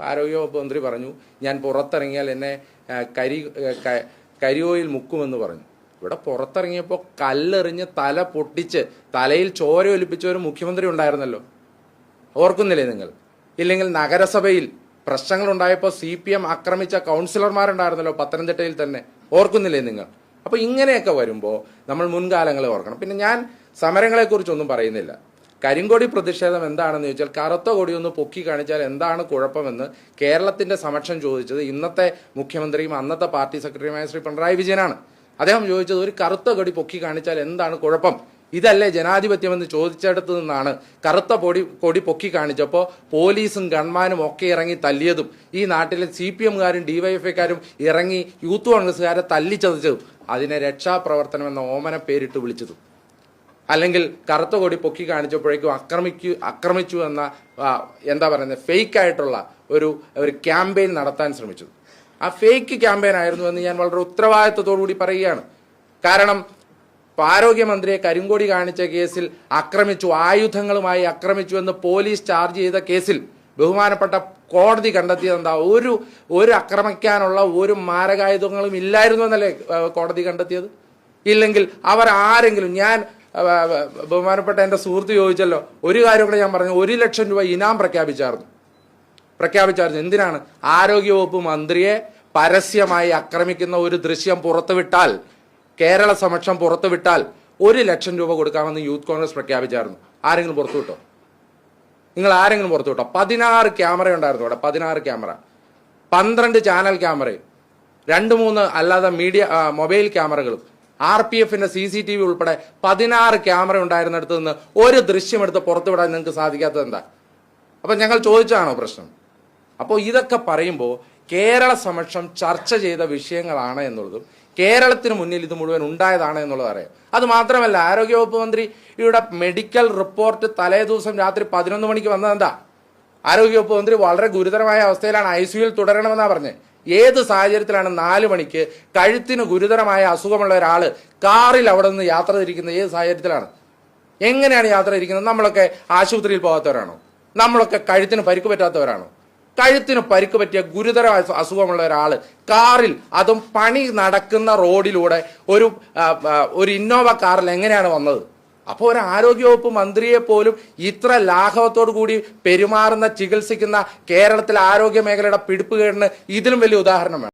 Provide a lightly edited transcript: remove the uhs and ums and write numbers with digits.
ആരോഗ്യവകുപ്പ് മന്ത്രി പറഞ്ഞു ഞാൻ പുറത്തിറങ്ങിയാൽ എന്നെ കരിയോയിൽ മുക്കുമെന്ന് പറഞ്ഞു. ഇവിടെ പുറത്തിറങ്ങിയപ്പോൾ കല്ലെറിഞ്ഞ് തല പൊട്ടിച്ച് തലയിൽ ചോര ഒലിപ്പിച്ച ഒരു മുഖ്യമന്ത്രി ഉണ്ടായിരുന്നല്ലോ, ഓർക്കുന്നില്ലേ നിങ്ങൾ? ഇല്ലെങ്കിൽ നഗരസഭയിൽ പ്രശ്നങ്ങളുണ്ടായപ്പോൾ CPM ആക്രമിച്ച കൗൺസിലർമാരുണ്ടായിരുന്നല്ലോ പത്തനംതിട്ടയിൽ തന്നെ, ഓർക്കുന്നില്ലേ നിങ്ങൾ? അപ്പോൾ ഇങ്ങനെയൊക്കെ വരുമ്പോൾ നമ്മൾ മുൻകാലങ്ങളെ ഓർക്കണം. പിന്നെ ഞാൻ സമരങ്ങളെക്കുറിച്ചൊന്നും പറയുന്നില്ല. കരിങ്കൊടി പ്രതിഷേധം എന്താണെന്ന് ചോദിച്ചാൽ കറുത്ത കൊടി ഒന്ന് പൊക്കി കാണിച്ചാൽ എന്താണ് കുഴപ്പമെന്ന് കേരളത്തിന്റെ സമക്ഷം ചോദിച്ചത് ഇന്നത്തെ മുഖ്യമന്ത്രിയും അന്നത്തെ പാർട്ടി സെക്രട്ടറിയുമായ ശ്രീ പിണറായി വിജയനാണ്. അദ്ദേഹം ചോദിച്ചത് ഒരു കറുത്ത കൊടി പൊക്കി കാണിച്ചാൽ എന്താണ് കുഴപ്പം, ഇതല്ലേ ജനാധിപത്യമെന്ന് ചോദിച്ചെടുത്ത് നിന്നാണ് കറുത്ത കൊടി പൊക്കി കാണിച്ചപ്പോൾ പോലീസും ഗൺമാനും ഒക്കെ ഇറങ്ങി തല്ലിയതും ഈ നാട്ടിലെ CPMകാരും DYFIക്കാരും ഇറങ്ങി യൂത്ത് കോൺഗ്രസ്സുകാരെ തല്ലിച്ചതച്ചതും അതിനെ രക്ഷാപ്രവർത്തനം എന്ന ഓമന പേരിട്ട് വിളിച്ചതും. അല്ലെങ്കിൽ കറുത്ത കൊടി പൊക്കി കാണിച്ചപ്പോഴേക്കും ആക്രമിച്ചു എന്ന എന്താ പറയുന്നത് ഫേക്കായിട്ടുള്ള ഒരു ക്യാമ്പയിൻ നടത്താൻ ശ്രമിച്ചത്. ആ ഫേക്ക് ക്യാമ്പയിൻ ആയിരുന്നു എന്ന് ഞാൻ വളരെ ഉത്തരവാദിത്വത്തോടു കൂടി പറയുകയാണ്. കാരണം ആരോഗ്യമന്ത്രിയെ കരിങ്കൊടി കാണിച്ച കേസിൽ ആക്രമിച്ചു, ആയുധങ്ങളുമായി ആക്രമിച്ചു എന്ന് പോലീസ് ചാർജ് ചെയ്ത കേസിൽ ബഹുമാനപ്പെട്ട കോടതി കണ്ടെത്തിയത് എന്താ? ഒരു ആക്രമിക്കാനുള്ള ഒരു മാരകായുധങ്ങളും ഇല്ലായിരുന്നു എന്നല്ലേ കോടതി കണ്ടെത്തിയത്? ഇല്ലെങ്കിൽ അവർ ആരെങ്കിലും, ഞാൻ ബഹുമാനപ്പെട്ട എൻ്റെ സുഹൃത്ത് ചോദിച്ചല്ലോ, ഒരു കാര്യം കൂടെ ഞാൻ പറഞ്ഞു, 1 ലക്ഷം രൂപ ഇനാം പ്രഖ്യാപിച്ചായിരുന്നു. എന്തിനാണ്? ആരോഗ്യവകുപ്പ് മന്ത്രിയെ പരസ്യമായി ആക്രമിക്കുന്ന ഒരു ദൃശ്യം പുറത്തുവിട്ടാൽ, കേരള സമക്ഷം പുറത്തുവിട്ടാൽ 1 ലക്ഷം രൂപ കൊടുക്കാമെന്ന് യൂത്ത് കോൺഗ്രസ് പ്രഖ്യാപിച്ചായിരുന്നു. ആരെങ്കിലും പുറത്തുവിട്ടോ? നിങ്ങൾ ആരെങ്കിലും പുറത്തുവിട്ടോ? 16 ക്യാമറ ഉണ്ടായിരുന്നു അവിടെ, 16 ക്യാമറ, 12 ചാനൽ ക്യാമറയും 2-3 അല്ലാതെ മൊബൈൽ ക്യാമറകളും RPFന്റെ CCTV ഉൾപ്പെടെ 16 ക്യാമറ ഉണ്ടായിരുന്നിടത്ത് നിന്ന് ഒരു ദൃശ്യം എടുത്ത് പുറത്തുവിടാൻ നിങ്ങൾക്ക് സാധിക്കാത്തത് എന്താ? അപ്പം ഞങ്ങൾ ചോദിച്ചതാണോ പ്രശ്നം? അപ്പോൾ ഇതൊക്കെ പറയുമ്പോൾ കേരള സമക്ഷം ചർച്ച ചെയ്ത വിഷയങ്ങളാണ് എന്നുള്ളതും കേരളത്തിന് മുന്നിൽ ഇത് മുഴുവൻ ഉണ്ടായതാണ് എന്നുള്ളത് അറിയാം. അത് മാത്രമല്ല, ആരോഗ്യവകുപ്പ് മന്ത്രിയുടെ മെഡിക്കൽ റിപ്പോർട്ട് തലേ ദിവസം രാത്രി 11 മണിക്ക് വന്നതെന്താ? ആരോഗ്യവകുപ്പ് മന്ത്രി വളരെ ഗുരുതരമായ അവസ്ഥയിലാണ്, ICUവിൽ തുടരണമെന്നാണ് പറഞ്ഞത്. ഏത് സാഹചര്യത്തിലാണ് 4 മണിക്ക് കഴുത്തിന് ഗുരുതരമായ അസുഖമുള്ള ഒരാൾ കാറിൽ അവിടെ നിന്ന് യാത്ര തിരിക്കുന്നത്? ഏത് സാഹചര്യത്തിലാണ്? എങ്ങനെയാണ് യാത്ര തിരിക്കുന്നത്? നമ്മളൊക്കെ ആശുപത്രിയിൽ പോകാത്തവരാണോ? നമ്മളൊക്കെ കഴുത്തിന് പരിക്ക് പറ്റാത്തവരാണോ? കഴുത്തിന് പരിക്ക് പറ്റിയ ഗുരുതര അസുഖമുള്ള ഒരാൾ കാറിൽ, അതും പണി നടക്കുന്ന റോഡിലൂടെ ഒരു ഇന്നോവ കാറിൽ എങ്ങനെയാണ് വന്നത്? അപ്പോൾ ഒരു ആരോഗ്യവകുപ്പ് മന്ത്രിയെ പോലും ഇത്ര ലാഘവത്തോടു കൂടി പെരുമാറുന്ന, ചികിത്സിക്കുന്ന കേരളത്തിലെ ആരോഗ്യ മേഖലയുടെ പിടിപ്പുകേടിന് ഇതിലും വലിയ ഉദാഹരണം വേണം.